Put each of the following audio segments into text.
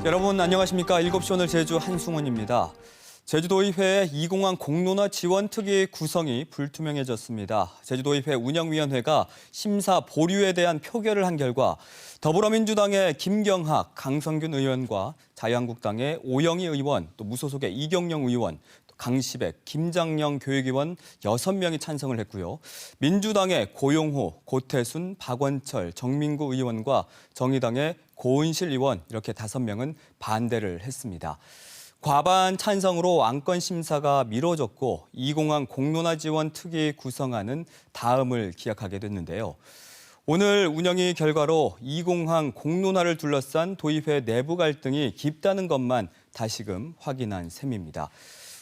여러분 안녕하십니까? 7시 오늘 제주 한승원입니다. 제주도의회의 2공항 공론화 지원 특위 구성이 불투명해졌습니다. 제주도의회 운영위원회가 심사 보류에 대한 표결을 한 결과 더불어민주당의 김경학, 강성균 의원과 자유한국당의 오영희 의원, 또 무소속의 이경영 의원, 강시백, 김장영 교육위원 6명이 찬성을 했고요. 민주당의 고용호, 고태순, 박원철, 정민구 의원과 정의당의 고은실 의원 이렇게 5명은 반대를 했습니다. 과반 찬성으로 안건 심사가 미뤄졌고 2공항 공론화 지원 특위 구성안은 다음을 기약하게 됐는데요. 오늘 운영위 결과로 2공항 공론화를 둘러싼 도의회 내부 갈등이 깊다는 것만 다시금 확인한 셈입니다.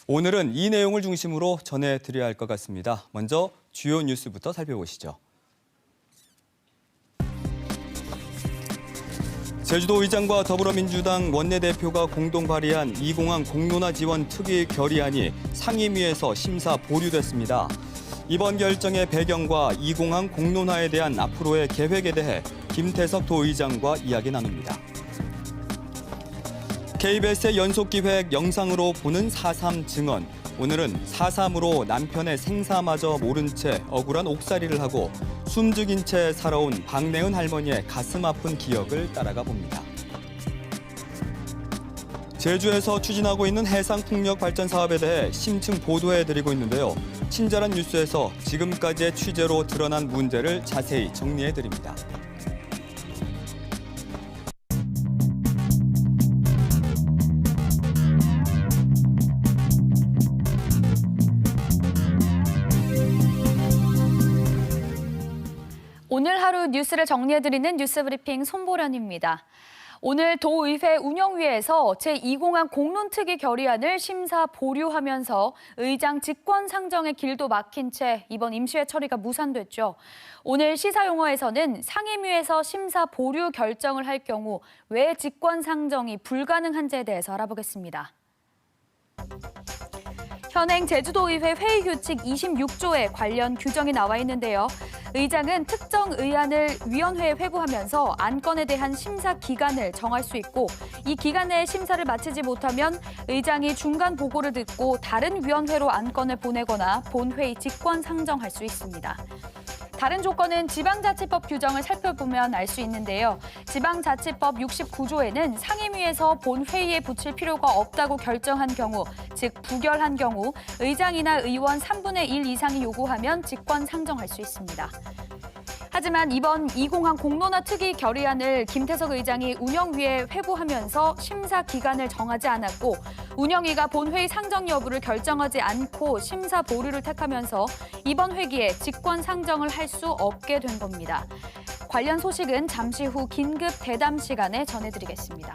오늘은 이 내용을 중심으로 전해드려야 할 것 같습니다. 먼저 주요 뉴스부터 살펴보시죠. 제주도의장과 더불어민주당 원내대표가 공동 발의한 2공항 공론화 지원 특위 결의안이 상임위에서 심사 보류됐습니다. 이번 결정의 배경과 2공항 공론화에 대한 앞으로의 계획에 대해 김태석 도의장과 이야기 나눕니다. KBS의 연속기획 영상으로 보는 4.3 증언. 오늘은 4.3으로 남편의 생사마저 모른 채 억울한 옥살이를 하고 숨죽인 채 살아온 박내은 할머니의 가슴 아픈 기억을 따라가 봅니다. 제주에서 추진하고 있는 해상풍력 발전 사업에 대해 심층 보도해드리고 있는데요. 친절한 뉴스에서 지금까지의 취재로 드러난 문제를 자세히 정리해드립니다. 오늘 하루 뉴스를 정리해드리는 뉴스브리핑 손보련입니다. 오늘 도의회 운영위에서 제2공항 공론특위 결의안을 심사 보류하면서 의장 직권 상정의 길도 막힌 채 이번 임시회 처리가 무산됐죠. 오늘 시사용어에서는 상임위에서 심사 보류 결정을 할 경우 왜 직권 상정이 불가능한지에 대해서 알아보겠습니다. 현행 제주도의회 회의규칙 26조에 관련 규정이 나와 있는데요. 의장은 특정 의안을 위원회에 회부하면서 안건에 대한 심사 기간을 정할 수 있고 이 기간 내에 심사를 마치지 못하면 의장이 중간 보고를 듣고 다른 위원회로 안건을 보내거나 본회의 직권 상정할 수 있습니다. 다른 조건은 지방자치법 규정을 살펴보면 알 수 있는데요. 지방자치법 69조에는 상임위에서 본회의에 붙일 필요가 없다고 결정한 경우, 즉 부결한 경우 의장이나 의원 3분의 1 이상이 요구하면 직권 상정할 수 있습니다. 하지만 이번 2공항 공론화 특위 결의안을 김태석 의장이 운영위에 회부하면서 심사 기간을 정하지 않았고 운영위가 본회의 상정 여부를 결정하지 않고 심사 보류를 택하면서 이번 회기에 직권 상정을 할 수 없게 된 겁니다. 관련 소식은 잠시 후 긴급 대담 시간에 전해드리겠습니다.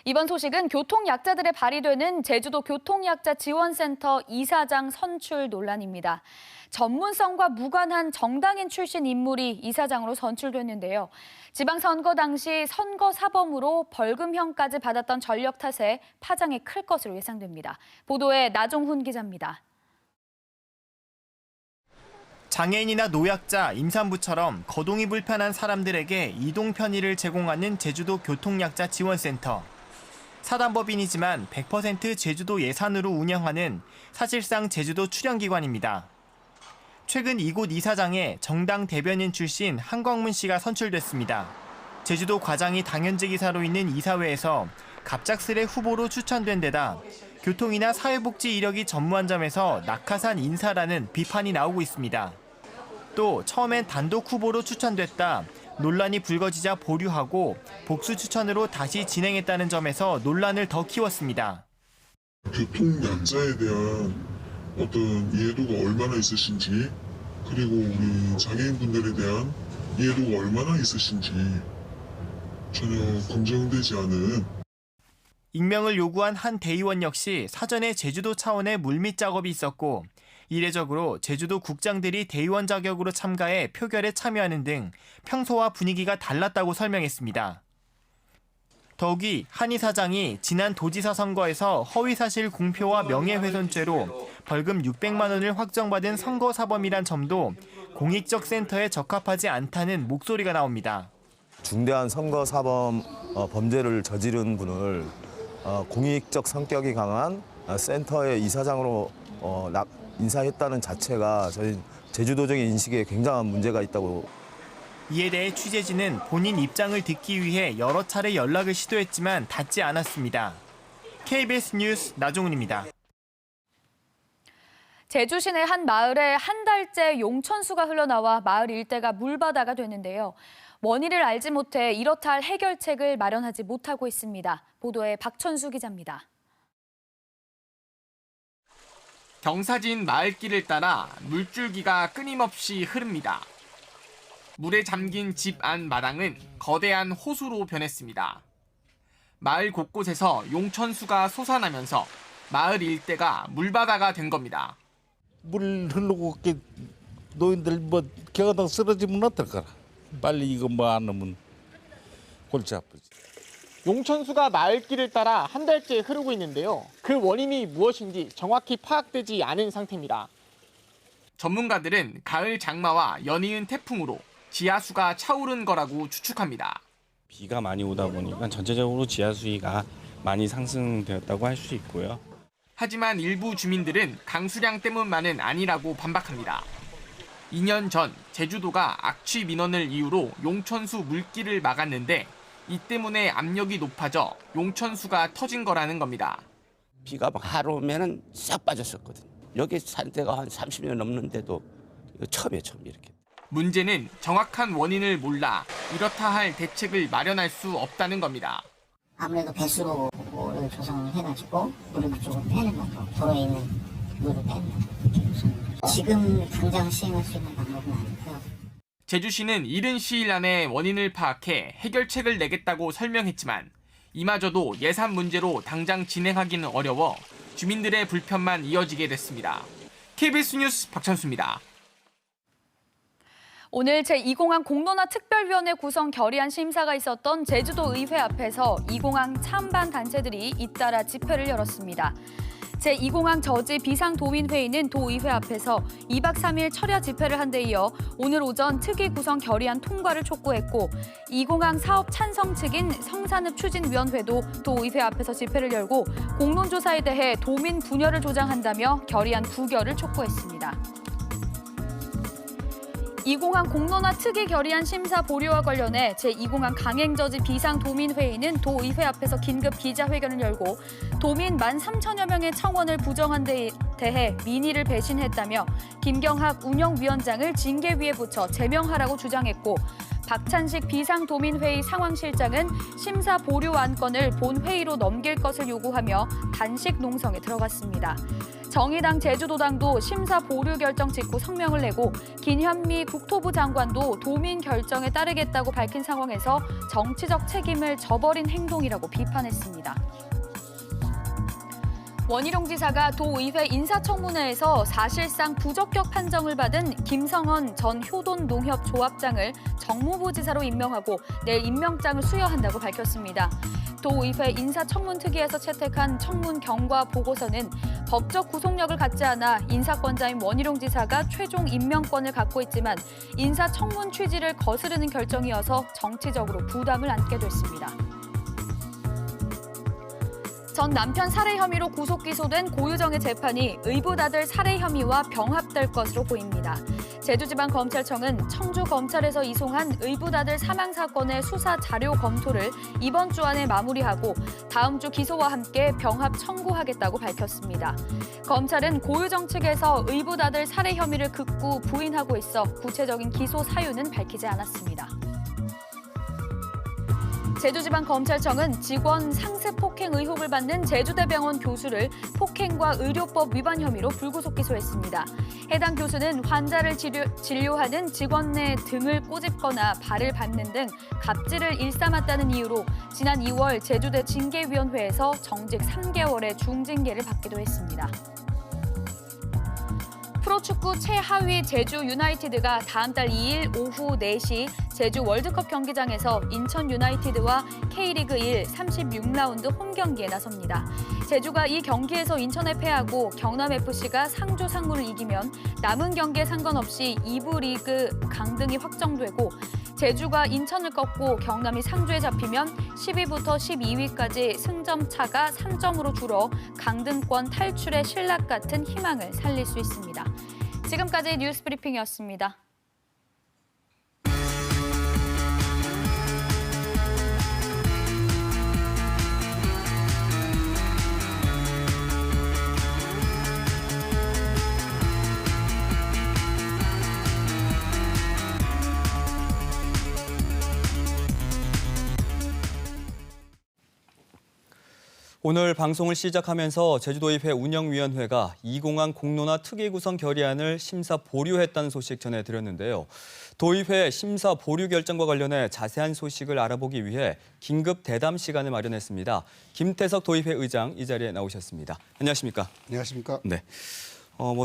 이번 소식은 교통약자들에 발의되는 제주도 교통약자 지원센터 이사장 선출 논란입니다. 전문성과 무관한 정당인 출신 인물이 이사장으로 선출됐는데요. 지방선거 당시 선거 사범으로 벌금형까지 받았던 전력 탓에 파장이 클 것으로 예상됩니다. 보도에 나종훈 기자입니다. 장애인이나 노약자, 임산부처럼 거동이 불편한 사람들에게 이동 편의를 제공하는 제주도 교통약자 지원센터. 사단법인이지만 100% 제주도 예산으로 운영하는 사실상 제주도 출연기관입니다. 최근 이곳 이사장에 정당 대변인 출신 한광문 씨가 선출됐습니다. 제주도 과장이 당연직 이사로 있는 이사회에서 갑작스레 후보로 추천된 데다 교통이나 사회복지 이력이 전무한 점에서 낙하산 인사라는 비판이 나오고 있습니다. 또 처음엔 단독 후보로 추천됐다 논란이 불거지자 보류하고 복수 추천으로 다시 진행했다는 점에서 논란을 더 키웠습니다. 교통약자에 대한 어떤 이해도가 얼마나 있으신지 그리고 우리 장애인분들에 대한 이해도가 얼마나 있으신지 전혀 검증되지 않은 익명을 요구한 한 대의원 역시 사전에 제주도 차원의 물밑 작업이 있었고 이례적으로 제주도 국장들이 대의원 자격으로 참가해 표결에 참여하는 등 평소와 분위기가 달랐다고 설명했습니다. 더욱이 한 이사장이 지난 도지사 선거에서 허위사실 공표와 명예훼손죄로 벌금 600만 원을 확정받은 선거사범이란 점도 공익적 센터에 적합하지 않다는 목소리가 나옵니다. 중대한 선거사범 범죄를 저지른 분을 공익적 성격이 강한 센터의 이사장으로 인사했다는 자체가 저희 제주도적인 인식에 굉장한 문제가 있다고. 이에 대해 취재진은 본인 입장을 듣기 위해 여러 차례 연락을 시도했지만 닿지 않았습니다. KBS 뉴스 나종훈입니다. 제주 시내 한 마을에 한 달째 용천수가 흘러나와 마을 일대가 물바다가 됐는데요. 원인을 알지 못해 이렇다 할 해결책을 마련하지 못하고 있습니다. 보도에 박천수 기자입니다. 경사진 마을길을 따라 물줄기가 끊임없이 흐릅니다. 물에 잠긴 집 안 마당은 거대한 호수로 변했습니다. 마을 곳곳에서 용천수가 솟아나면서 마을 일대가 물바다가 된 겁니다. 물 흐르고 노인들 겨우당 쓰러지면 어떨까라. 빨리 이거 안 하면 골치 아프지. 용천수가 마을길을 따라 한 달째 흐르고 있는데요. 그 원인이 무엇인지 정확히 파악되지 않은 상태입니다. 전문가들은 가을 장마와 연이은 태풍으로 지하수가 차오른 거라고 추측합니다. 비가 많이 오다 보니까 전체적으로 지하수위가 많이 상승되었다고 할 수 있고요. 하지만 일부 주민들은 강수량 때문만은 아니라고 반박합니다. 2년 전 제주도가 악취 민원을 이유로 용천수 물길을 막았는데 이 때문에 압력이 높아져 용천수가 터진 거라는 겁니다. 비가 막 하루 오면은 싹 빠졌었거든. 여기 산 데가 한 30년 넘는데도 이거 처음이에요, 처음 이렇게. 문제는 정확한 원인을 몰라 이렇다 할 대책을 마련할 수 없다는 겁니다. 아무래도 배수로를 조성을 해가지고 물을 그쪽으로 빼는 거고 도로에 있는 물을 빼는 거. 지금 당장 시행할 수 있는 방법은 아니고요. 제주시는 이른 시일 안에 원인을 파악해 해결책을 내겠다고 설명했지만 이마저도 예산 문제로 당장 진행하기는 어려워 주민들의 불편만 이어지게 됐습니다. KBS 뉴스 박찬수입니다. 오늘 제2공항 공론화 특별위원회 구성 결의안 심사가 있었던 제주도 의회 앞에서 2공항 찬반 단체들이 잇따라 집회를 열었습니다. 제2공항 저지 비상도민회의는 도의회 앞에서 2박 3일 철야 집회를 한 데 이어 오늘 오전 특위 구성 결의안 통과를 촉구했고 2공항 사업 찬성 측인 성산읍추진위원회도 도의회 앞에서 집회를 열고 공론조사에 대해 도민 분열을 조장한다며 결의안 부결을 촉구했습니다. 2공항 공론화 특위 결의안 심사 보류와 관련해 제2공항 강행저지 비상도민회의는 도의회 앞에서 긴급 기자회견을 열고 도민 13,000여 명의 청원을 부정한 데 대해 민의를 배신했다며 김경학 운영위원장을 징계위에 붙여 제명하라고 주장했고 박찬식 비상도민회의 상황실장은 심사 보류 안건을 본회의로 넘길 것을 요구하며 단식 농성에 들어갔습니다. 정의당 제주도당도 심사 보류 결정 직후 성명을 내고 김현미 국토부 장관도 도민 결정에 따르겠다고 밝힌 상황에서 정치적 책임을 저버린 행동이라고 비판했습니다. 원희룡 지사가 도의회 인사청문회에서 사실상 부적격 판정을 받은 김성헌 전 효돈농협조합장을 정무부지사로 임명하고 내일 임명장을 수여한다고 밝혔습니다. 도의회 인사청문특위에서 채택한 청문 경과 보고서는 법적 구속력을 갖지 않아 인사권자인 원희룡 지사가 최종 임명권을 갖고 있지만 인사청문 취지를 거스르는 결정이어서 정치적으로 부담을 안게 됐습니다. 전 남편 살해 혐의로 구속 기소된 고유정의 재판이 의붓아들 살해 혐의와 병합될 것으로 보입니다. 제주지방검찰청은 청주검찰에서 이송한 의붓아들 사망 사건의 수사 자료 검토를 이번 주 안에 마무리하고 다음 주 기소와 함께 병합 청구하겠다고 밝혔습니다. 검찰은 고유정 측에서 의붓아들 살해 혐의를 극구 부인하고 있어 구체적인 기소 사유는 밝히지 않았습니다. 제주지방검찰청은 직원 상습 폭행 의혹을 받는 제주대병원 교수를 폭행과 의료법 위반 혐의로 불구속 기소했습니다. 해당 교수는 환자를 진료하는 직원의 등을 꼬집거나 발을 밟는 등 갑질을 일삼았다는 이유로 지난 2월 제주대 징계위원회에서 정직 3개월의 중징계를 받기도 했습니다. 프로축구 최하위 제주 유나이티드가 다음 달 2일 오후 4시 제주 월드컵 경기장에서 인천 유나이티드와 K리그 1 36라운드 홈 경기에 나섭니다. 제주가 이 경기에서 인천에 패하고 경남FC가 상주 상무를 이기면 남은 경기에 상관없이 2부 리그 강등이 확정되고 제주가 인천을 꺾고 경남이 상주에 잡히면 10위부터 12위까지 승점 차가 3점으로 줄어 강등권 탈출의 신락 같은 희망을 살릴 수 있습니다. 지금까지 뉴스 브리핑이었습니다. 오늘 방송을 시작하면서 제주도의회 운영위원회가 이공항 공론화 특위구성 결의안을 심사 보류했다는 소식 전해드렸는데요. 도의회 심사 보류 결정과 관련해 자세한 소식을 알아보기 위해 긴급 대담 시간을 마련했습니다. 김태석 도의회 의장 이 자리에 나오셨습니다. 안녕하십니까? 안녕하십니까? 네.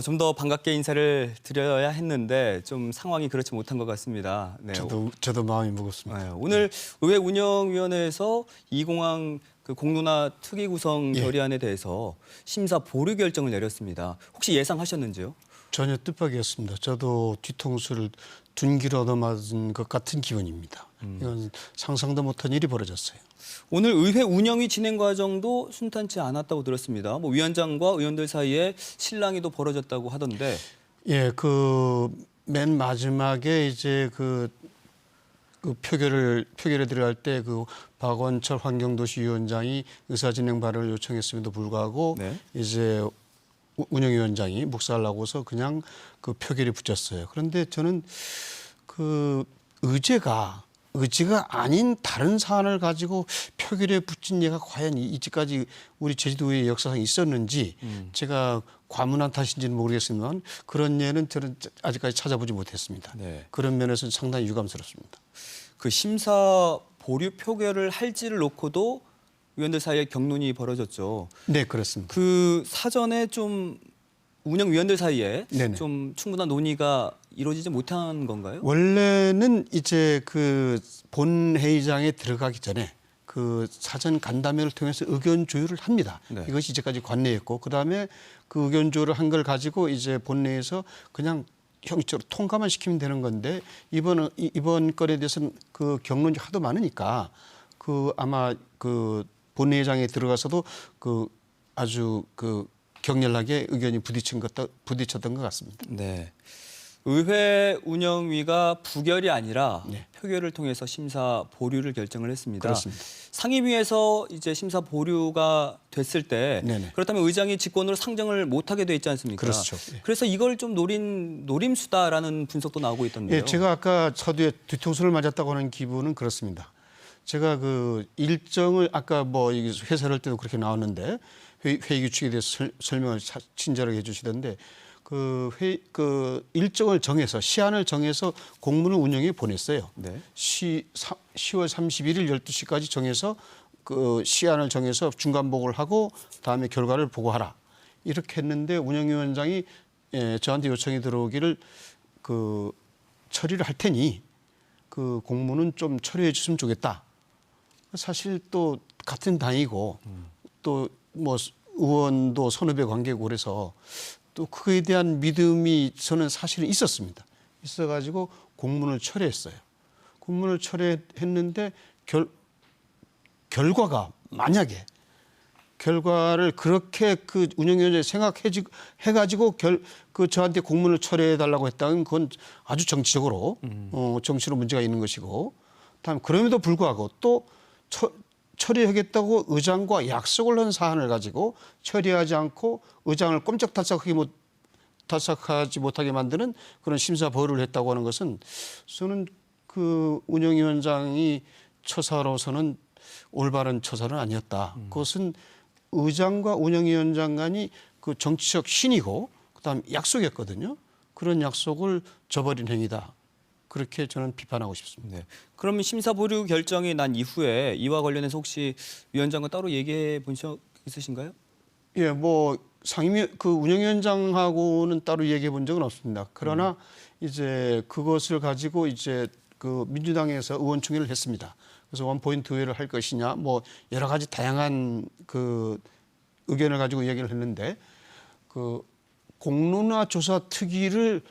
좀 더 반갑게 인사를 드려야 했는데 좀 상황이 그렇지 못한 것 같습니다. 네. 저도 마음이 무겁습니다. 네. 오늘 의회 운영위원회에서 이공항 공론화 특위 구성 결의안에 대해서 심사 보류 결정을 내렸습니다. 혹시 예상하셨는지요? 전혀 뜻밖이었습니다. 저도 뒤통수를 둔기로 얻어맞은 것 같은 기분입니다. 이건 상상도 못한 일이 벌어졌어요. 오늘 의회 운영위 진행 과정도 순탄치 않았다고 들었습니다. 위원장과 의원들 사이에 실랑이도 벌어졌다고 하던데. 예, 맨 마지막에 이제 표결에 들어갈 때 박원철 환경도시위원장이 의사진행 발언을 요청했음에도 불구하고 네. 이제 운영위원장이 묵살하고서 그냥 표결이 붙였어요. 그런데 저는 의제가 아닌 다른 사안을 가지고 표결에 붙인 예가 과연 이제까지 우리 제주도의 역사상에 있었는지 제가 과문한 탓인지는 모르겠지만 그런 예는 저는 아직까지 찾아보지 못했습니다. 네. 그런 면에서는 상당히 유감스럽습니다. 심사 보류 표결을 할지를 놓고도 의원들 사이에 격론이 벌어졌죠. 네, 그렇습니다. 사전에 좀 운영위원들 사이에 네네. 좀 충분한 논의가 이루어지지 못한 건가요? 원래는 이제 본회의장에 들어가기 전에 사전 간담회를 통해서 의견 조율을 합니다. 네. 이것이 이제까지 관례였고 그다음에 그 의견 조율을 한 걸 가지고 이제 본회의에서 그냥 형식적으로 통과만 시키면 되는 건데 이번 건에 대해서는 격론이 하도 많으니까 아마 본회의장에 들어가서도 아주 격렬하게 의견이 부딪혔던 것 같습니다. 네. 의회 운영위가 부결이 아니라 네. 표결을 통해서 심사 보류를 결정을 했습니다. 그렇습니다. 상임위에서 이제 심사 보류가 됐을 때 네네. 그렇다면 의장이 직권으로 상정을 못하게 돼 있지 않습니까? 그렇죠. 예. 그래서 이걸 좀 노림수다라는 분석도 나오고 있던데요. 예, 제가 아까 서두에 뒤통수를 맞았다고 하는 기분은 그렇습니다. 제가 일정을 아까 해설할 때도 그렇게 나왔는데 회의 규칙에 대해서 설명을 친절하게 해주시던데 일정을 정해서 시한을 정해서 공문을 운영에 보냈어요. 네. 10월 31일 12시까지 정해서 시한을 정해서 중간 보고를 하고 다음에 결과를 보고하라. 이렇게 했는데 운영위원장이 저한테 요청이 들어오기를 처리를 할 테니 공문은 좀 처리해 줬으면 좋겠다. 사실 또 같은 당이고 또 의원도 선후배 관계고 그래서 또 그에 대한 믿음이 저는 사실은 있었습니다. 있어가지고 공문을 철회했어요. 공문을 철회했는데 결과가 만약에 결과를 그렇게 운영위원장이 생각해가지고 저한테 공문을 철회해달라고 했다면 그건 아주 정치적으로 정치로 문제가 있는 것이고 다음 그럼에도 불구하고 또 처리하겠다고 의장과 약속을 한 사안을 가지고 처리하지 않고 의장을 꼼짝달싹하지 못하게 만드는 그런 심사 보류를 했다고 하는 것은 저는 운영위원장이 처사로서는 올바른 처사는 아니었다. 그것은 의장과 운영위원장 간이 정치적 신이고 그다음 약속이었거든요. 그런 약속을 저버린 행위다. 그렇게 저는 비판하고 싶습니다. 네. 그러면 심사 보류 결정이 난 이후에 이와 관련해서 혹시 위원장과 따로 얘기해 본 적 있으신가요? 예, 상임위 운영위원장하고는 따로 얘기해 본 적은 없습니다. 그러나 이제 그것을 가지고 이제 민주당에서 의원총회를 했습니다. 그래서 원포인트 의회를 할 것이냐, 여러 가지 다양한 의견을 가지고 얘기를 했는데 공론화 조사 특위를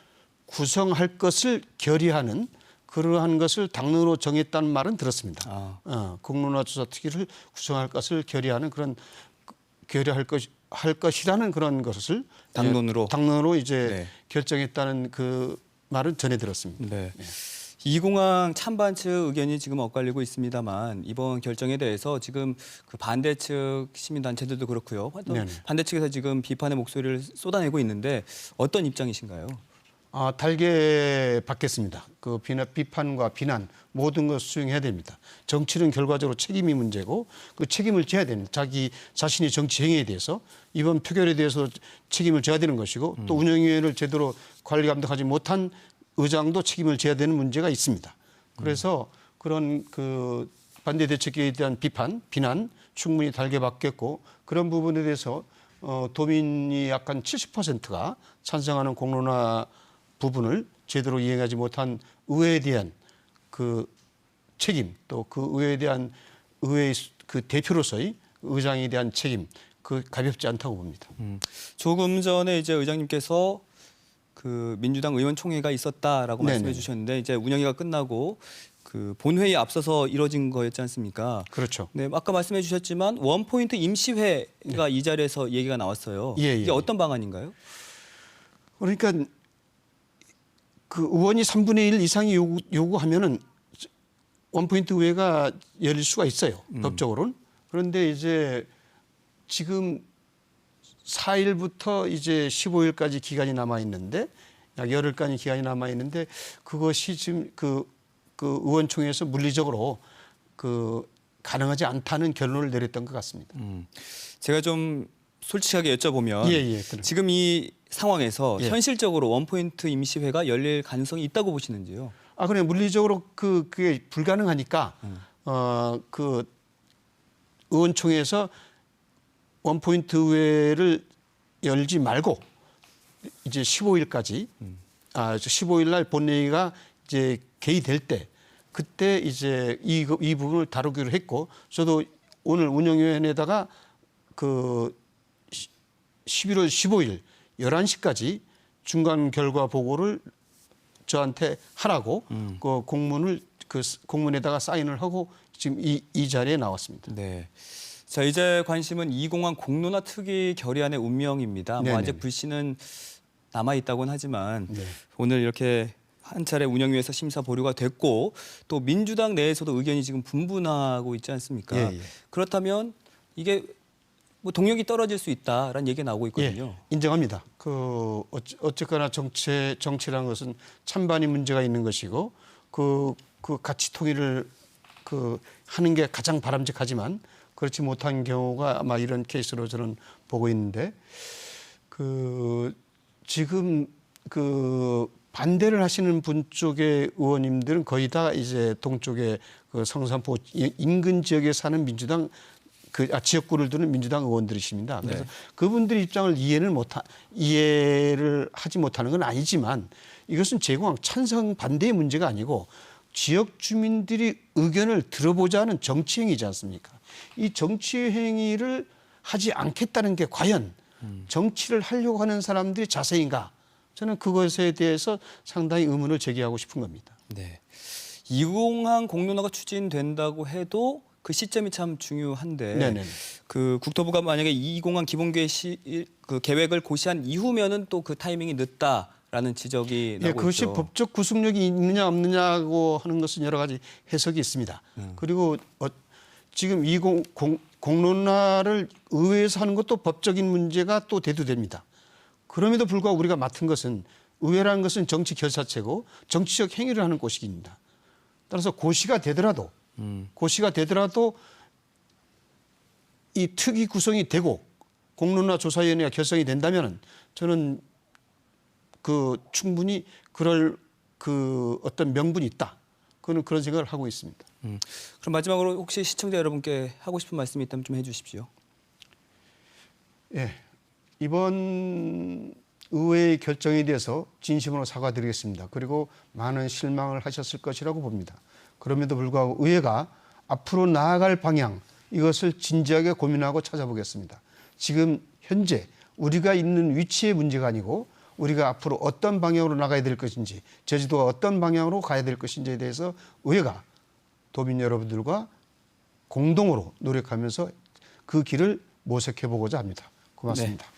구성할 것을 결의하는 그러한 것을 당론으로 정했다는 말은 들었습니다. 공론화조사특위를 구성할 것을 결의하는 그런 할 것이라는 그런 것을 당론으로 이제 네. 결정했다는 그 말은 전해 들었습니다. 네. 이공항 찬반 측 의견이 지금 엇갈리고 있습니다만 이번 결정에 대해서 지금 그 반대 측 시민단체들도 그렇고요. 반대 측에서 지금 비판의 목소리를 쏟아내고 있는데 어떤 입장이신가요? 달게 받겠습니다. 그 비판과 비난 모든 것을 수용해야 됩니다. 정치는 결과적으로 책임이 문제고 그 책임을 져야 되는 자기 자신의 정치 행위에 대해서 이번 표결에 대해서 책임을 져야 되는 것이고 또 운영위원회를 제대로 관리 감독하지 못한 의장도 책임을 져야 되는 문제가 있습니다. 그래서 그런 그 반대 대책에 대한 비난 충분히 달게 받겠고 그런 부분에 대해서 도민이 약간 70%가 찬성하는 공론화 부분을 제대로 이행하지 못한 의회에 대한 그 책임 또 그 의회에 대한 의회의 그 대표로서의 의장에 대한 책임 그 가볍지 않다고 봅니다. 조금 전에 이제 의장님께서 그 민주당 의원총회가 있었다라고 말씀해 주셨는데 이제 운영회가 끝나고 그 본회의에 앞서서 이뤄진 거였지 않습니까? 그렇죠. 네, 아까 말씀해 주셨지만 원포인트 임시회가 이 자리에서 얘기가 나왔어요. 이게 어떤 방안인가요? 그러니까 그 의원이 3분의 1 이상이 요구하면은 원포인트 의회가 열릴 수가 있어요. 법적으로는. 그런데 이제 지금 4일부터 이제 15일까지 기간이 남아 있는데 약 열흘간의 기간이 남아 있는데 그것이 지금 그 의원총회에서 물리적으로 그 가능하지 않다는 결론을 내렸던 것 같습니다. 제가 좀 솔직하게 여쭤보면 지금 이 상황에서 현실적으로 원포인트 임시회가 열릴 가능성이 있다고 보시는지요? 그래 물리적으로 그게 불가능하니까 그 의원총회에서 원포인트 의회를 열지 말고 이제 15일까지 15일 날 본회의가 이제 개의될 때 그때 이제 이 부분을 다루기로 했고 저도 오늘 운영위원회에다가 그 11월 15일 11시까지 중간 결과 보고를 저한테 하라고 그 공문에다가 사인을 하고 지금 이 자리에 나왔습니다. 네. 자, 이제 관심은 이공항 공론화 특위 결의안의 운명입니다. 뭐 아직 불씨는 남아 있다고는 하지만 오늘 이렇게 한 차례 운영위에서 심사 보류가 됐고 또 민주당 내에서도 의견이 지금 분분하고 있지 않습니까? 그렇다면 이게 뭐 동력이 떨어질 수 있다라는 얘기가 나오고 있거든요. 인정합니다. 그 어쨌거나 정치라는 것은 찬반이 문제가 있는 것이고 그 가치 통일을 하는 게 가장 바람직하지만 그렇지 못한 경우가 아마 이런 케이스로 저는 보고 있는데 지금 반대를 하시는 분 쪽의 의원님들은 거의 다 이제 동쪽의 그 성산포 인근 지역에 사는 민주당 지역구를 두는 민주당 의원들이십니다. 그래서 그분들의 입장을 이해를 하지 못하는 건 아니지만 이것은 제공항 찬성 반대의 문제가 아니고 지역 주민들이 의견을 들어보자는 정치 행위지 않습니까? 이 정치 행위를 하지 않겠다는 게 과연 정치를 하려고 하는 사람들의 자세인가? 저는 그것에 대해서 상당히 의문을 제기하고 싶은 겁니다. 네. 이공항 공론화가 추진된다고 해도 그 시점이 참 중요한데 그 국토부가 만약에 이공항 기본 계획을 고시한 이후면은 또 그 타이밍이 늦다라는 지적이 나오고 그것이 있죠. 법적 구속력이 있느냐 없느냐고 하는 것은 여러 가지 해석이 있습니다. 그리고 지금 공론화를 의회에서 하는 것도 법적인 문제가 또 대두됩니다. 그럼에도 불구하고 우리가 맡은 것은 의회라는 것은 정치 결사체고 정치적 행위를 하는 곳입니다. 따라서 고시가 되더라도 이 특위 구성이 되고 공론화 조사위원회가 결성이 된다면 저는 충분히 그럴 어떤 명분이 있다. 그런 생각을 하고 있습니다. 그럼 마지막으로 혹시 시청자 여러분께 하고 싶은 말씀이 있다면 좀 해주십시오. 이번 의회의 결정에 대해서 진심으로 사과드리겠습니다. 그리고 많은 실망을 하셨을 것이라고 봅니다. 그럼에도 불구하고 의회가 앞으로 나아갈 방향 이것을 진지하게 고민하고 찾아보겠습니다. 지금 현재 우리가 있는 위치의 문제가 아니고 우리가 앞으로 어떤 방향으로 나가야 될 것인지, 제주도가 어떤 방향으로 가야 될 것인지에 대해서 우리가 도민 여러분들과 공동으로 노력하면서 그 길을 모색해 보고자 합니다. 고맙습니다. 네.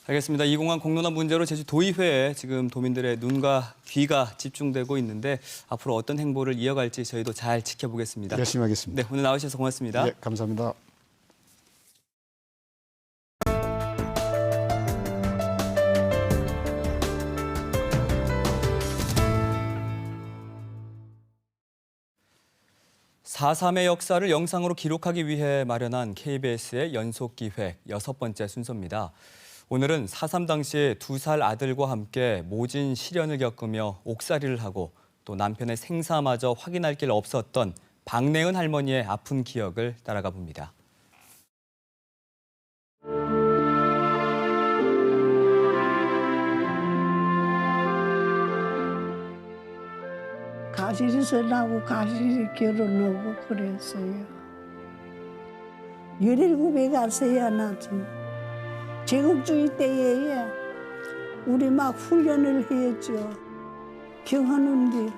알겠습니다. 이 공항 공론화 문제로 제주도의회에 지금 도민들의 눈과 귀가 집중되고 있는데 앞으로 어떤 행보를 이어갈지 저희도 잘 지켜보겠습니다. 열심히 하겠습니다. 네, 오늘 나오셔서 고맙습니다. 네, 감사합니다. (4.3)의 역사를 영상으로 기록하기 위해 마련한 KBS의 연속기획 6번째 순서입니다. 오늘은 4.3 당시 2살 아들과 함께 모진 시련을 겪으며 옥살이를 하고 또 남편의 생사마저 확인할 길 없었던 박내은 할머니의 아픈 기억을 따라가 봅니다. 가실에서 나고 가실이 결혼하고 그랬어요. 17에 갔어요. 나 좀. 제국주의 때에 우리 막 훈련을 했죠. 경하는데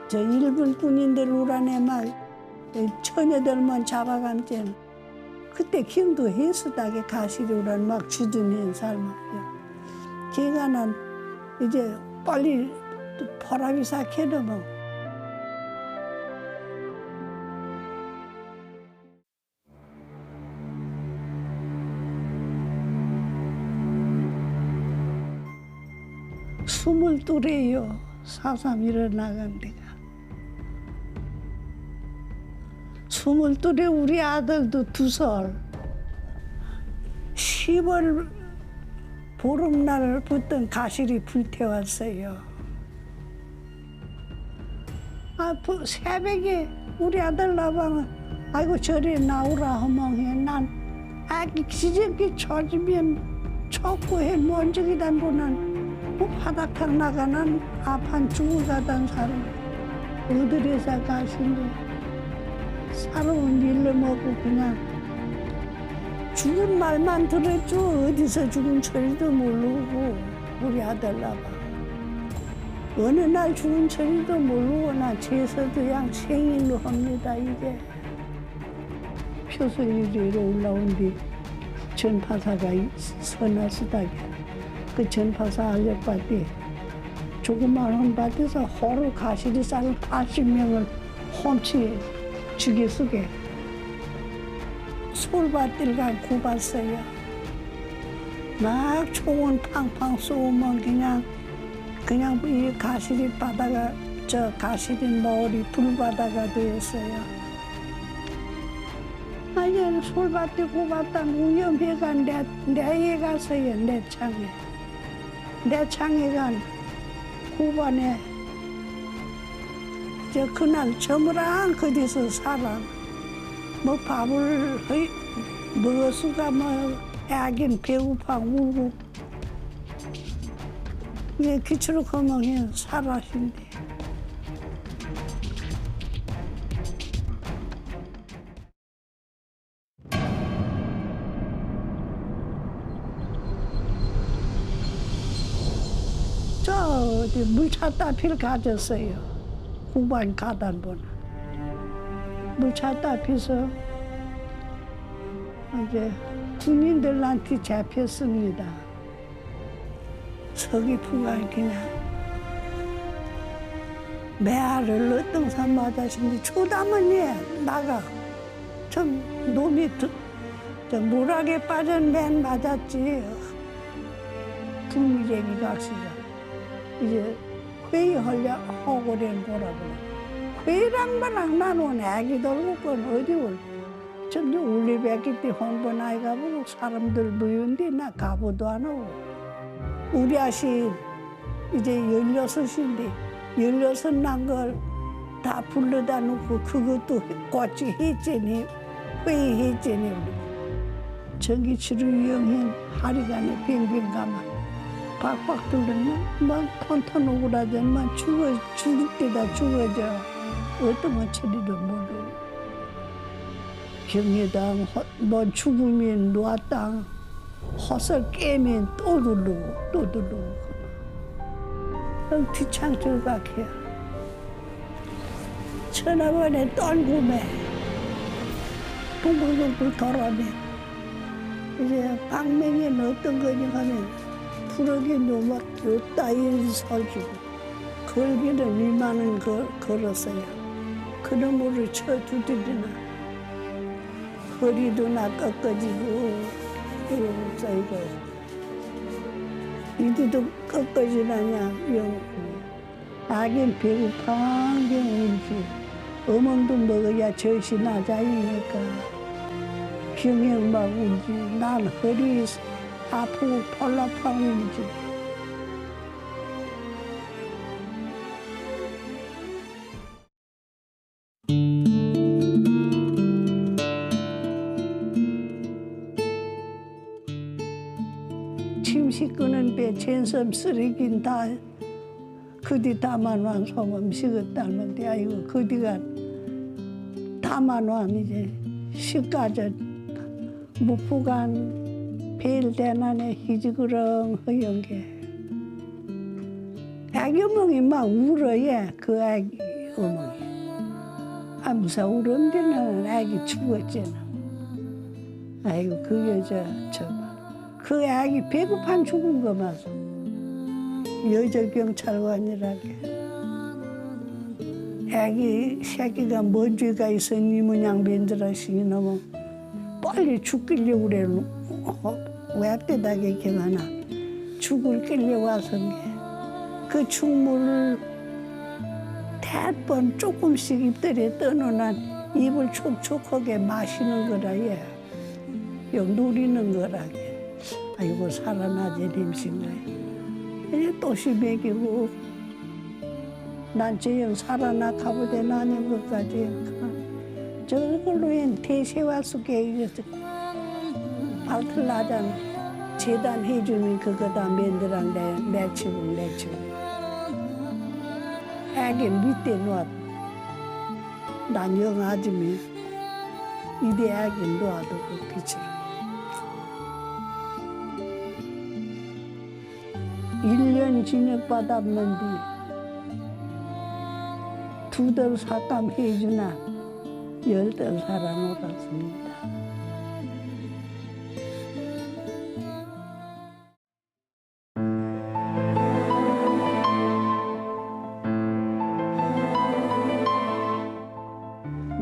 저 일본 군인들 우란에 막 처녀들만 잡아간전. 그때 경도 했었다게 가실이 우란 막 주둔한 사람이요. 걔가 난 이제 빨리 포라비 사케도 뭐. 스물둘이에요. 4.3 일어나간 데가. 22에 우리 아들도 2살. 10월 보름날부터 가실이 불태웠어요. 새벽에 우리 아들 나방은 아이고 저리 나오라 허멍해. 난 아기 지저귀 쳐지면 촉구해 먼저기다 보는 바닥탕 나가는 아판 죽어가던 사람 어디에서 가신데 사람은 밀려먹고 그냥 죽은 말만 들었죠. 어디서 죽은 처리도 모르고 우리 아들 나방 어느 날 죽은 처리도 모르고 나 제서도 양 생일로 합니다. 이제 표소일이 올라온 뒤 전파사가 서나스다게 그 전파사 알력밭에 조그만 헌밭에서 호로 가시리 쌀 80명을 홈치 죽여쓰게 솔밭들과 구봤어요. 막 총은 팡팡 쏘면 그냥 이 가시리 바다가 저 가시리 머리 불바다가 되었어요. 아니 솔밭에 구봤다는 위험해가 내에 갔어요. 내 창에 간 구반에 저 그날 저무랑 거기서 살아. 뭐 밥을 먹어수가 뭐 애긴 배고파 울고 예 기초로 거멍해 살아신데. 저 어디 물차 따필 가졌어요. 후반 가단보나 물차 따피서 이제 군인들한테 잡혔습니다. 서귀포가 그냥 매알을 어떤 사람 맞았는데 초담은 나가 참 놈이 저 물하게 빠진 맨 맞았지. 불미쟁이 각시가 이제 회의하고 된 거라고. 회의랑만 나는 애기 돌고 건 어디 올. 전부 울리백기 때 홍보 나이 가보고 사람들 모였는데 나 가보도 안 하고. 우리 아씨 이제 16인데 16 난 걸 다 불러다 놓고 그것도 꼬치 했잖니. 회의했잖니. 전기치료위원회 하리간에 빙빙 가만. 박박 뚫으면 막 톤톤 오그라들면 죽을 때다 죽어져. 어떤 건 처리도 모르고. 경례당 뭐 죽으면 노아땅 헛을 깨면 또 누르고 또 누르고 뒤창줄 박혀 천하번에 떨구매 동글동글 돌아내 이제 방맹이는 어떤 거냐 하면 부러기 놈을 요 따위 서주고 걸기는 이만은 걸었어요. 그놈으로 쳐주들이나 허리도 나 꺾어지고 이러면서 이거 이들도 꺾어지나냐 아긴 배고파게 울지 어멍도 먹어야 젖이 나자이니까 병영 막 울지 난 허리 아프고 펄라팡 울지 침 씻고는 배 전섬 쓰레기는 다 그디 담아놓은 소금 식었다는데 아이고 그디가 담아놓은 이제 식가져 묵부간 벨대난에 희지그렁 허연 게 애기 어멍이 막 울어요. 그 애기 어멍이 무사 울었는데는 애기 죽었잖아. 아이고 그 여자 그 애기 배고판 죽은 거 맞아. 여자 경찰관이라게 애기 새끼가 뭔 죄가 있어 니 모양 맨들하시니 너무 빨리 죽기려고 그래. 왜 때다게 이렇게 많아. 죽을 끼려고 와서 그 죽물을 대번 조금씩 입들에 떠놓은 입을 촉촉하게 마시는 거라 얘. 누리는 거라게. 아이고 살아나지 림신가 이제 또시 먹이고 난 저형 살아나 가보대 나는 것까지 저걸로 엔 대세와 속에 이래서 발틀나장 재단 해주면 그거다 맨들랑 내치고 애기 밑에 놔 난 영아지면 이대 애기 놔도 그 빛으로 1년 징역 받았는데 2달 삭감 해주나 10달 살아놀았습니다.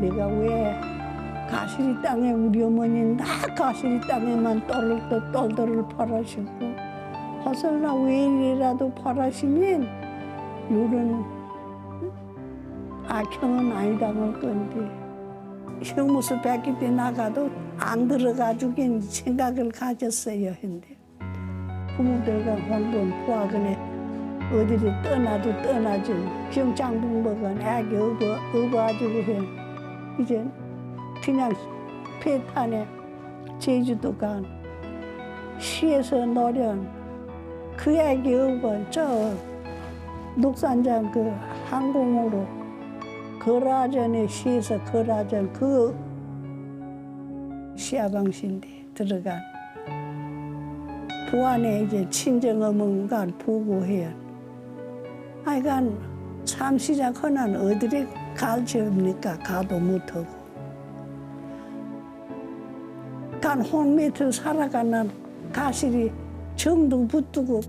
내가 왜 가시리 땅에 우리 어머니는 다 가시리 땅에만 떨들을 팔아시고 허설나 웨일이라도 팔아시면 요런 악형은 아니 당할 건데 형무소 뵙기 때 나가도 안 들어가주긴 생각을 가졌어요. 근데 부모들과 한번 포화근에 어디를 떠나도 떠나죠. 병장복 먹은 애기 업어가지고 해. 이제 그냥 배탄에 제주도 간 시에서 노련 그 애기 업은 저 녹산장 그 항공으로 거라전에 시에서 거라전 그 시아방신데 들어간 부안에 이제 친정어머니가 보고해요. 아이간 참 시작하는 어디를 갈지입니까? 가도 못하고 간 혼밑을 살아가는 가실이 정도 붙고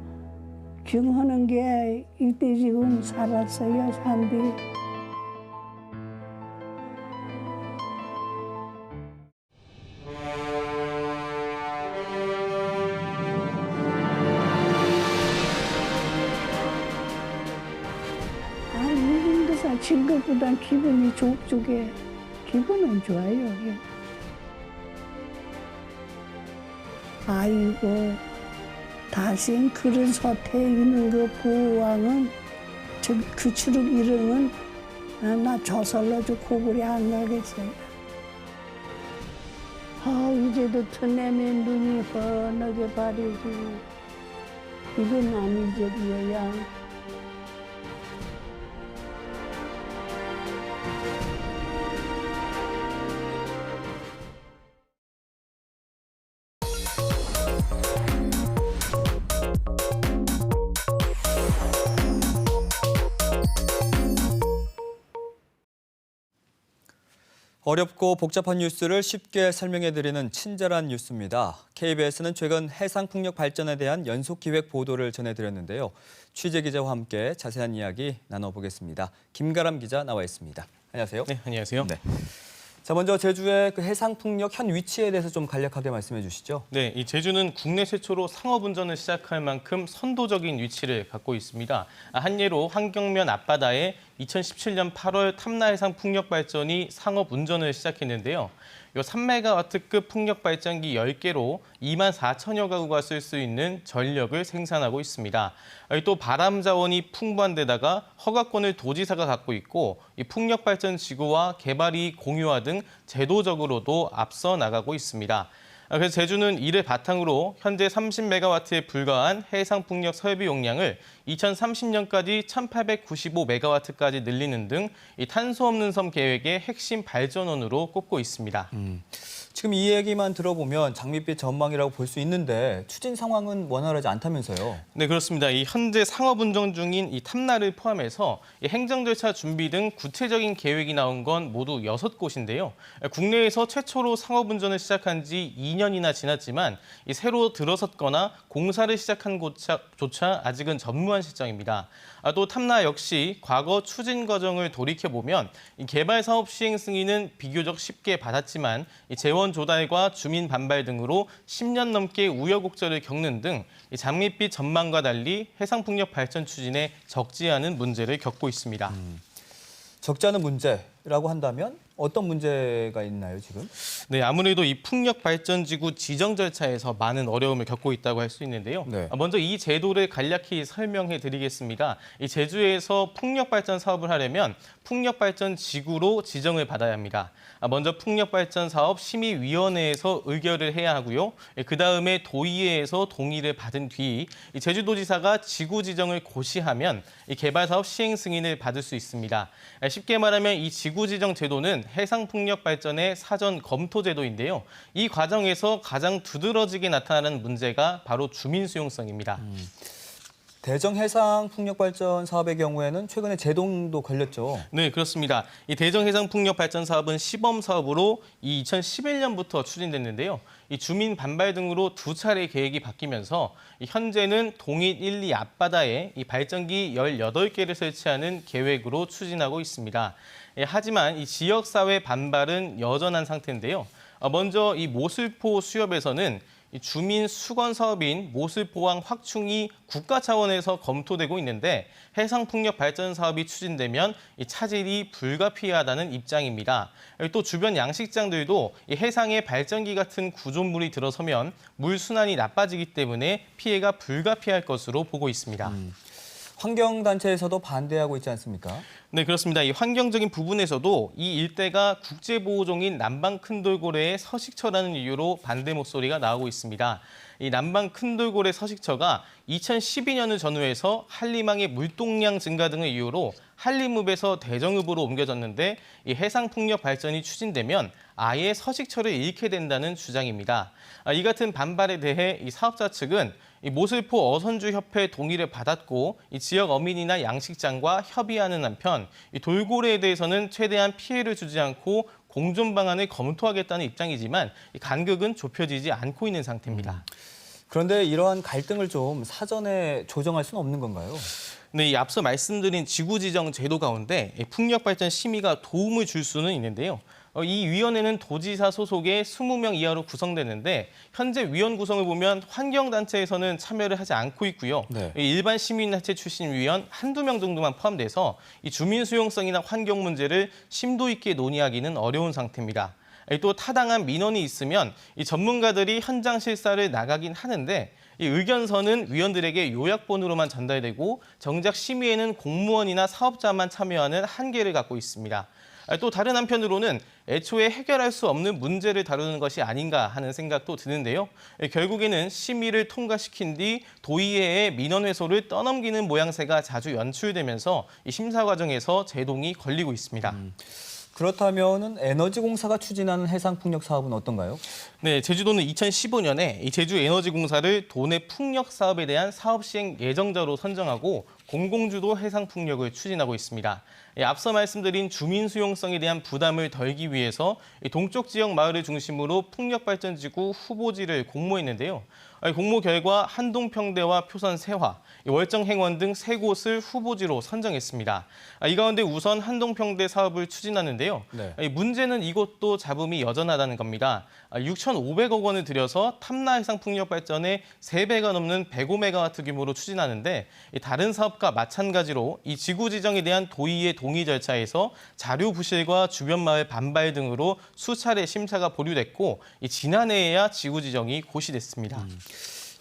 경하는 게 이때 지금 살았어요. 산디 이런 데서 진 것보다 기분이 족족해. 기분은 좋아요. 아이고 다시 그런 사태 있는 거 보왕은 그 추룩 이름은 나 조설로 저 고구려 안 가겠어요. 이제도 터내면 눈이 훤하게 바래지. 이건 아니죠, 야. 어렵고 복잡한 뉴스를 쉽게 설명해드리는 친절한 뉴스입니다. KBS는 최근 해상풍력 발전에 대한 연속기획 보도를 전해드렸는데요. 취재기자와 함께 자세한 이야기 나눠보겠습니다. 김가람 기자 나와 있습니다. 안녕하세요. 네, 안녕하세요. 네. 자, 먼저 제주의 그 해상풍력 현 위치에 대해서 좀 간략하게 말씀해 주시죠. 네, 이 제주는 국내 최초로 상업운전을 시작할 만큼 선도적인 위치를 갖고 있습니다. 한 예로 환경면 앞바다에 2017년 8월 탐라해상 풍력 발전이 상업운전을 시작했는데요. 이 3메가와트급 풍력 발전기 10개로 2만 4천여 가구가 쓸 수 있는 전력을 생산하고 있습니다. 또 바람 자원이 풍부한 데다가 허가권을 도지사가 갖고 있고 이 풍력 발전 지구와 개발이 공유화 등 제도적으로도 앞서 나가고 있습니다. 그래서 제주는 이를 바탕으로 현재 30메가와트에 불과한 해상풍력 설비 용량을 2030년까지 1895메가와트까지 늘리는 등 이 탄소 없는 섬 계획의 핵심 발전원으로 꼽고 있습니다. 지금 이 얘기만 들어보면 장밋빛 전망이라고 볼 수 있는데 추진 상황은 원활하지 않다면서요? 네, 그렇습니다. 이 현재 상업운전 중인 이 탐라를 포함해서 이 행정 절차 준비 등 구체적인 계획이 나온 건 모두 6곳인데요. 국내에서 최초로 상업운전을 시작한 지 2년이나 지났지만 이 새로 들어섰거나 공사를 시작한 곳조차 아직은 전무한 실정입니다. 또 탐라 역시 과거 추진 과정을 돌이켜보면 이 개발 사업 시행 승인은 비교적 쉽게 받았지만 이 재원 조달과 주민 반발 등으로 10년 넘게 우여곡절을 겪는 등 장밋빛 전망과 달리 해상풍력 발전 추진에 적지 않은 문제를 겪고 있습니다. 적지 않은 문제라고 한다면 어떤 문제가 있나요, 지금? 네, 아무래도 이 풍력 발전지구 지정 절차에서 많은 어려움을 겪고 있다고 할 수 있는데요. 네. 먼저 이 제도를 간략히 설명해 드리겠습니다. 이 제주에서 풍력 발전 사업을 하려면 풍력 발전 지구로 지정을 받아야 합니다. 먼저 풍력 발전 사업 심의위원회에서 의결을 해야 하고요. 그다음에 도의회에서 동의를 받은 뒤 제주도지사가 지구 지정을 고시하면 이 개발 사업 시행 승인을 받을 수 있습니다. 쉽게 말하면 이 지구 지정 제도는 해상풍력 발전의 사전 검토 제도인데요. 이 과정에서 가장 두드러지게 나타나는 문제가 바로 주민 수용성입니다. 대정 해상 풍력 발전 사업의 경우에는 최근에 제동도 걸렸죠. 네, 그렇습니다. 이 대정 해상 풍력 발전 사업은 시범 사업으로 2011년부터 추진됐는데요. 이 주민 반발 등으로 2차례 계획이 바뀌면서 현재는 동일 1, 2 앞바다에 이 발전기 18개를 설치하는 계획으로 추진하고 있습니다. 하지만 이 지역사회 반발은 여전한 상태인데요. 먼저 이 모슬포 수협에서는 이 주민 수건 사업인 모슬포항 확충이 국가 차원에서 검토되고 있는데 해상풍력 발전 사업이 추진되면 이 차질이 불가피하다는 입장입니다. 또 주변 양식장들도 이 해상에 발전기 같은 구조물이 들어서면 물 순환이 나빠지기 때문에 피해가 불가피할 것으로 보고 있습니다. 환경단체에서도 반대하고 있지 않습니까? 네, 그렇습니다. 이 환경적인 부분에서도 이 일대가 국제보호종인 남방 큰돌고래의 서식처라는 이유로 반대 목소리가 나오고 있습니다. 이 남방 큰돌고래 서식처가 2012년을 전후해서 한림항의 물동량 증가 등을 이유로 한림읍에서 대정읍으로 옮겨졌는데 이 해상풍력 발전이 추진되면 아예 서식처를 잃게 된다는 주장입니다. 이 같은 반발에 대해 이 사업자 측은 이 모슬포 어선주협회 동의를 받았고 이 지역 어민이나 양식장과 협의하는 한편 이 돌고래에 대해서는 최대한 피해를 주지 않고 공존 방안을 검토하겠다는 입장이지만 이 간극은 좁혀지지 않고 있는 상태입니다. 그런데 이러한 갈등을 좀 사전에 조정할 수는 없는 건가요? 네, 이 앞서 말씀드린 지구 지정 제도 가운데 풍력 발전 심의가 도움을 줄 수는 있는데요. 이 위원회는 도지사 소속의 20명 이하로 구성되는데 현재 위원 구성을 보면 환경단체에서는 참여를 하지 않고 있고요. 네. 일반 시민단체 출신 위원 한두 명 정도만 포함돼서 이 주민 수용성이나 환경 문제를 심도 있게 논의하기는 어려운 상태입니다. 또 타당한 민원이 있으면 이 전문가들이 현장 실사를 나가긴 하는데 이 의견서는 위원들에게 요약본으로만 전달되고 정작 심의에는 공무원이나 사업자만 참여하는 한계를 갖고 있습니다. 또 다른 한편으로는 애초에 해결할 수 없는 문제를 다루는 것이 아닌가 하는 생각도 드는데요. 결국에는 심의를 통과시킨 뒤 도의회에 민원 회소를 떠넘기는 모양새가 자주 연출되면서 이 심사 과정에서 제동이 걸리고 있습니다. 그렇다면 에너지공사가 추진하는 해상풍력 사업은 어떤가요? 네, 제주도는 2015년에 이 제주에너지공사를 도내 풍력 사업에 대한 사업 시행 예정자로 선정하고 공공주도 해상풍력을 추진하고 있습니다. 앞서 말씀드린 주민 수용성에 대한 부담을 덜기 위해서 동쪽 지역 마을을 중심으로 풍력발전지구 후보지를 공모했는데요. 공모 결과 한동평대와 표선 세화, 월정행원 등 3곳을 후보지로 선정했습니다. 이 가운데 우선 한동평대 사업을 추진하는데요. 네. 문제는 이곳도 잡음이 여전하다는 겁니다. 6,500억 원을 들여서 탐라해상풍력발전에 3배가 넘는 105메가와트 규모로 추진하는데 다른 사업과 마찬가지로 이 지구 지정에 대한 도의의 동의 절차에서 자료 부실과 주변 마을 반발 등으로 수차례 심사가 보류됐고 지난해에야 지구 지정이 고시됐습니다.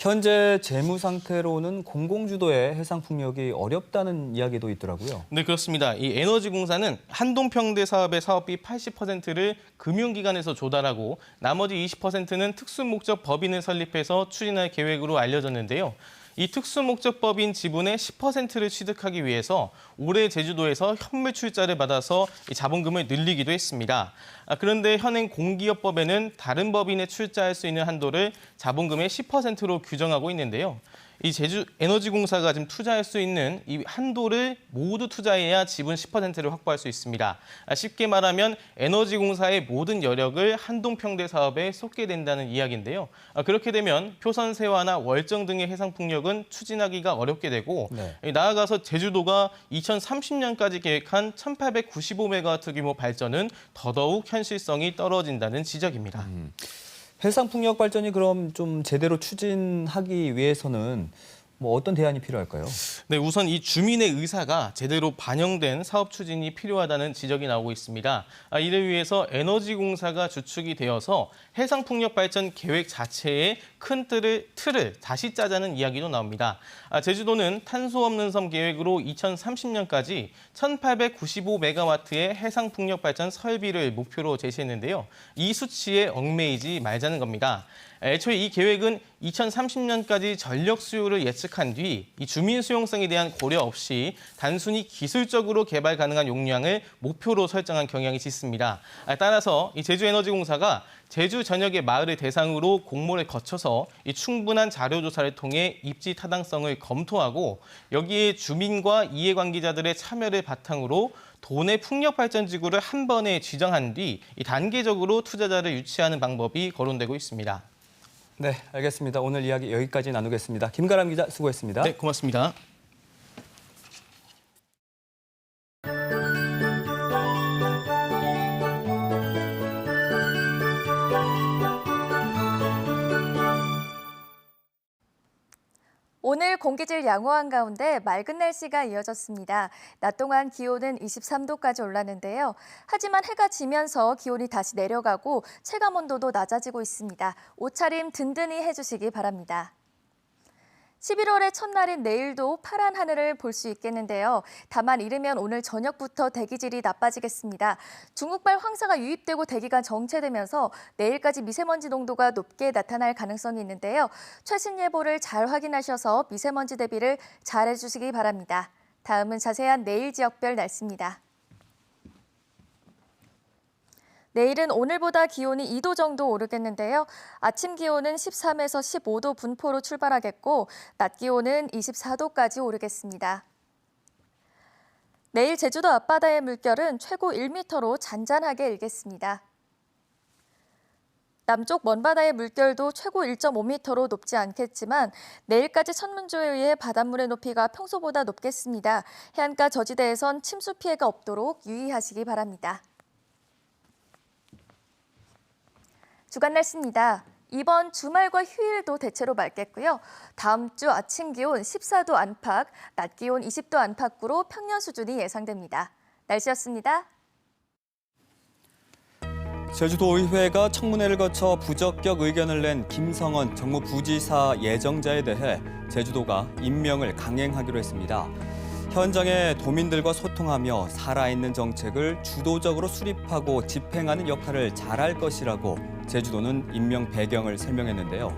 현재 재무 상태로는 공공주도의 해상풍력이 어렵다는 이야기도 있더라고요. 네, 그렇습니다. 이 에너지공사는 한동평대 사업의 사업비 80%를 금융기관에서 조달하고 나머지 20%는 특수목적 법인을 설립해서 추진할 계획으로 알려졌는데요. 이 특수목적법인 지분의 10%를 취득하기 위해서 올해 제주도에서 현물 출자를 받아서 이 자본금을 늘리기도 했습니다. 그런데 현행 공기업법에는 다른 법인에 출자할 수 있는 한도를 자본금의 10%로 규정하고 있는데요. 이 제주에너지공사가 지금 투자할 수 있는 이 한도를 모두 투자해야 지분 10%를 확보할 수 있습니다. 쉽게 말하면 에너지공사의 모든 여력을 한동평대 사업에 쏟게 된다는 이야기인데요. 그렇게 되면 표선세화나 월정 등의 해상풍력은 추진하기가 어렵게 되고 나아가서 제주도가 2030년까지 계획한 1,895메가와트 규모 발전은 더더욱 현실성이 떨어진다는 지적입니다. 해상풍력 발전이 그럼 좀 제대로 추진하기 위해서는 어떤 대안이 필요할까요? 네, 우선 이 주민의 의사가 제대로 반영된 사업 추진이 필요하다는 지적이 나오고 있습니다. 이를 위해서 에너지공사가 주축이 되어서 해상풍력 발전 계획 자체의 큰 틀을 다시 짜자는 이야기도 나옵니다. 제주도는 탄소 없는 섬 계획으로 2030년까지 1,895메가와트의 해상풍력 발전 설비를 목표로 제시했는데요. 이 수치에 얽매이지 말자는 겁니다. 애초에 이 계획은 2030년까지 전력 수요를 예측한 뒤 이 주민 수용성에 대한 고려 없이 단순히 기술적으로 개발 가능한 용량을 목표로 설정한 경향이 짙습니다. 따라서 이 제주에너지공사가 제주 전역의 마을을 대상으로 공모를 거쳐서 이 충분한 자료 조사를 통해 입지 타당성을 검토하고 여기에 주민과 이해관계자들의 참여를 바탕으로 도내 풍력발전지구를 한 번에 지정한 뒤 이 단계적으로 투자자를 유치하는 방법이 거론되고 있습니다. 네, 알겠습니다. 오늘 이야기 여기까지 나누겠습니다. 김가람 기자 수고했습니다. 네, 고맙습니다. 오늘 공기질 양호한 가운데 맑은 날씨가 이어졌습니다. 낮 동안 기온은 23도까지 올랐는데요. 하지만 해가 지면서 기온이 다시 내려가고 체감 온도도 낮아지고 있습니다. 옷차림 든든히 해주시기 바랍니다. 11월의 첫날인 내일도 파란 하늘을 볼 수 있겠는데요. 다만 이르면 오늘 저녁부터 대기질이 나빠지겠습니다. 중국발 황사가 유입되고 대기가 정체되면서 내일까지 미세먼지 농도가 높게 나타날 가능성이 있는데요. 최신 예보를 잘 확인하셔서 미세먼지 대비를 잘 해주시기 바랍니다. 다음은 자세한 내일 지역별 날씨입니다. 내일은 오늘보다 기온이 2도 정도 오르겠는데요. 아침 기온은 13에서 15도 분포로 출발하겠고 낮 기온은 24도까지 오르겠습니다. 내일 제주도 앞바다의 물결은 최고 1m로 잔잔하게 일겠습니다. 남쪽 먼바다의 물결도 최고 1.5m로 높지 않겠지만 내일까지 천문조에 의해 바닷물의 높이가 평소보다 높겠습니다. 해안가 저지대에선 침수 피해가 없도록 유의하시기 바랍니다. 주간 날씨입니다. 이번 주말과 휴일도 대체로 맑겠고요. 다음 주 아침 기온 14도 안팎, 낮 기온 20도 안팎으로 평년 수준이 예상됩니다. 날씨였습니다. 제주도의회가 청문회를 거쳐 부적격 의견을 낸 김성원 정무부지사 예정자에 대해 제주도가 임명을 강행하기로 했습니다. 현장의 도민들과 소통하며 살아있는 정책을 주도적으로 수립하고 집행하는 역할을 잘할 것이라고 제주도는 임명 배경을 설명했는데요.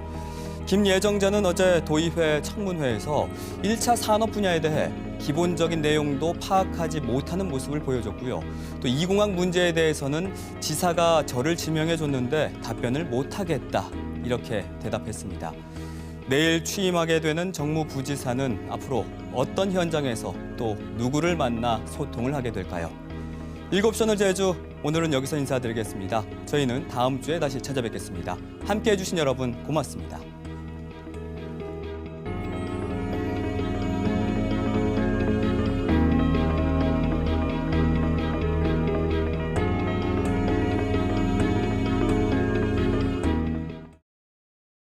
김 예정자는 어제 도의회 청문회에서 1차 산업 분야에 대해 기본적인 내용도 파악하지 못하는 모습을 보여줬고요. 또 이 공항 문제에 대해서는 지사가 저를 지명해줬는데 답변을 못하겠다 이렇게 대답했습니다. 내일 취임하게 되는 정무부지사는 앞으로 어떤 현장에서 또 누구를 만나 소통을 하게 될까요? 7시 오늘 제주, 오늘은 여기서 인사드리겠습니다. 저희는 다음 주에 다시 찾아뵙겠습니다. 함께해 주신 여러분 고맙습니다.